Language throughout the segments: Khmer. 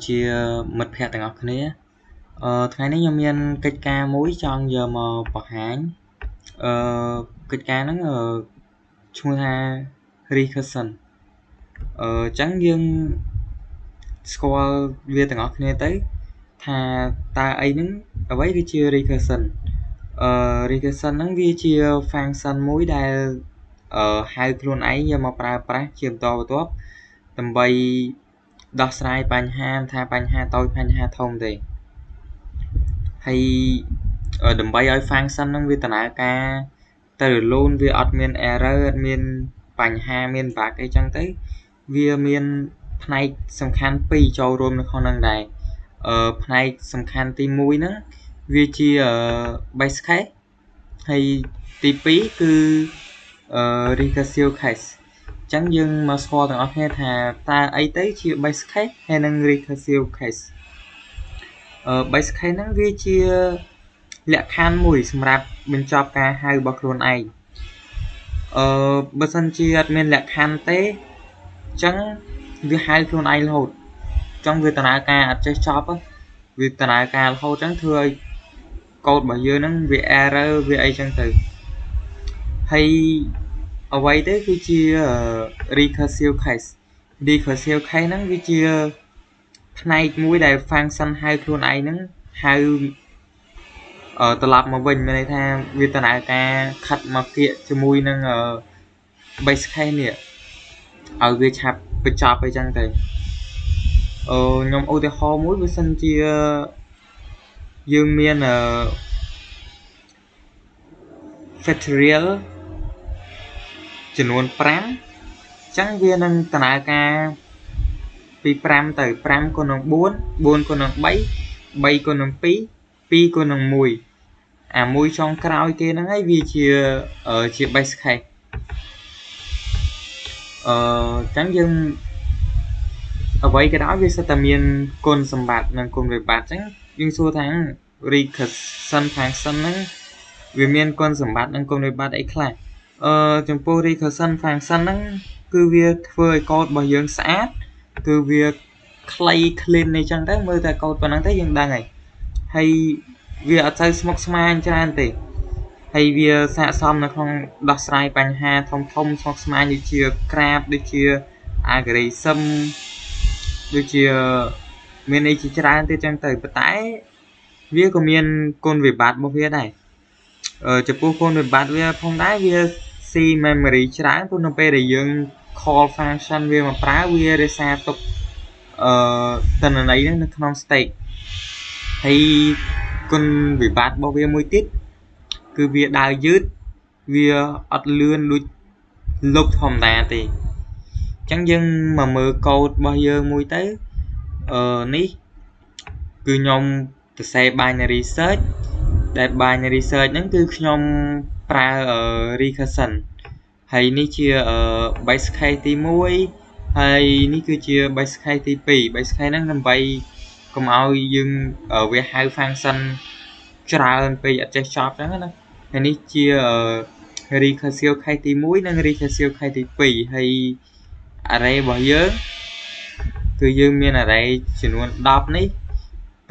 ជាមិត្តភក្តិទាំងអស់គ្នាថ្ងៃនេះខ្ញុំមានកិច្ចការមួយចង់យកមកបង្ហាញកិច្ចការហ្នឹងឈ្មោះថា recursion អញ្ចឹងយើងស្គាល់វាទាំងអស់គ្នាទៅថាតើអីហ្នឹងអ្វីគឺជា recursion recursion ហ្នឹងវាជា function មួយដែលហៅខ្លួនឯងយកមកប្រើប្រាស់ជាបន្តបន្ទាប់ដើម្បីដោះស្រាយបញ្ហាថាបញ្ហាតូចបញ្ហាធំទេហើយដើម្បីឲ្យ function ហ្នឹងវាដំណើរការទៅរលូនវាអត់មាន error អត់មានបញ្ហាមាន bug អីចឹងទៅវាមានផ្នែកសំខាន់2ចូលរួមនៅក្នុងហ្នឹងដែរផ្នែកសំខាន់ទី1ហ្នឹងវាជា base case ហើយទី2គឺ recursive case អញ្ចឹងយើងមកស្គាល់ទាំងអស់គ្នាថាតើអីទៅជា base case ហើយនិង recursive case base case ហ្នឹងវាជាលក្ខខណ្ឌមួយសម្រាប់បញ្ចប់ការហៅរបស់ខ្លួនឯងបើសិនជាអត់មានលក្ខខណ្ឌទេអញ្ចឹងវាហៅខ្លួនឯងរហូតអញ្ចឹងវាដំណើរការអត់ចេះចប់វាដំណើរការរហូតអញ្ចឹងធ្វើឲ្យកូដរបស់យើងហ្នឹងវា error វាអីចឹងទៅហើយអ្វីទៅគឺជា recursive case ហ្នឹងវាជាផ្នែកមួយដែល function ហៅខ្លួនឯងហ្នឹងហៅត្រឡប់មកវិញមានន័យថាវាដំណើរការខិតមកគៀកជាមួយនឹង base case នេះឲ្យវាឆាប់បញ្ចប់អីចឹងទៅខ្ញុំឧទាហរណ៍មួយបើសិនជាយើងមាន factorial ចំនួន5អញ្ចឹងវានឹងដំណើរការពី5ទៅ5គុណនឹង4 4គុណនឹង3 3គុណនឹង2 2គុណនឹង1អាមួយចុងក្រោយគេហ្នឹងហើយវាជា base case អញ្ចឹងយើងអ្វីក៏ដោយវាសិតតែមានគុណសម្បត្តិនិងគុណវិបត្តិអញ្ចឹងយើងសួរថា recursion function ហ្នឹងវាមានគុណសម្បត្តិនិងគុណវិបត្តិអីខ្លះចំពោះ recursion function ហ្នឹងគឺវាធ្វើឲ្យកូដរបស់យើងស្អាតគឺវាខ្លី clean អីចឹងទៅមើលតែកូដប៉ុណ្ណឹងទៅយើងដឹងហើយវាអត់ទៅស្មុគស្មាញច្រើនទេហើយវាស័ក្តិសមនៅក្នុងដោះស្រាយបញ្ហាធំស្មុគស្មាញដូចជា graph ដូចជា algorithm ដូចជាមានអីជាច្រើនទៀតចឹងទៅប៉ុន្តែវាក៏មានគុណវិបត្តិរបស់វាដែរចំពោះគុណវិបត្តិវាផងដែរវា C memory ច្រើនព្រោះនៅពេលដែលយើង call function វាមកប្រើវារក្សាទុកទិន្នន័យហ្នឹងនៅក្នុង state ហើយគុណវិបត្តិរបស់វាមួយទៀតគឺវាដើរយឺតវាអត់លឿនដូចលុបធម្មតាទេអញ្ចឹងយើងមកមើលកូដរបស់យើងមួយទៅនេះគឺខ្ញុំសរសេរ binary search ដែល binary search ហ្នឹងគឺខ្ញុំប្រើ recursion ហើយនេះជា base case ទី1ហើយនេះគឺជា base case ទី2 base case ហ្នឹងដើម្បីកុំឲ្យយើងវាហៅ function ច្រើនពេកអត់ចេះចប់អញ្ចឹងណាហើយនេះជា recursive case ទី1និង recursive case ទី2ហើយ array របស់យើងគឺយើងមាន array ចំនួន10នេះ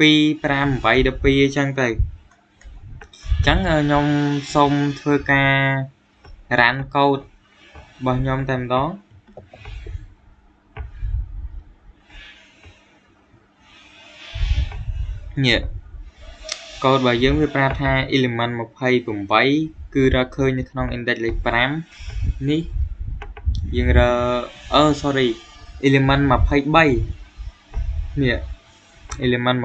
2 5 8 12អញ្ចឹងទៅអញ្ចឹងខ្ញុំសូមធ្វើការ run code របស់ខ្ញុំតែម្ដងនេះកូដរបស់យើងវាប្រាប់ថា element 28គឺរកឃើញនៅក្នុង index លេខ5នេះយើងរកsorry element 23នេះ element 23រ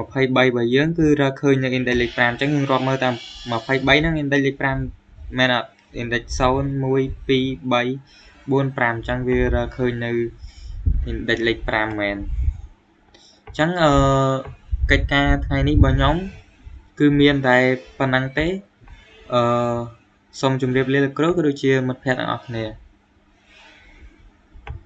បស់យើងគឺរកឃើញនៅ index លេខ5អញ្ចឹងយើងរាប់មើលតាម23ហ្នឹង index លេខ5មែនអត់ index 0 1 2 3 4 5អញ្ចឹងវារកឃើញនៅ index លេខ5មែនអញ្ចឹងកិច្ចការថ្ងៃនេះរបស់ខ្ញុំគឺមានតែប៉ុណ្ណឹងទេសូមជម្រាបលាលោកគ្រូក៏ដូចជាមិត្តភក្តិទាំងអស់គ្នា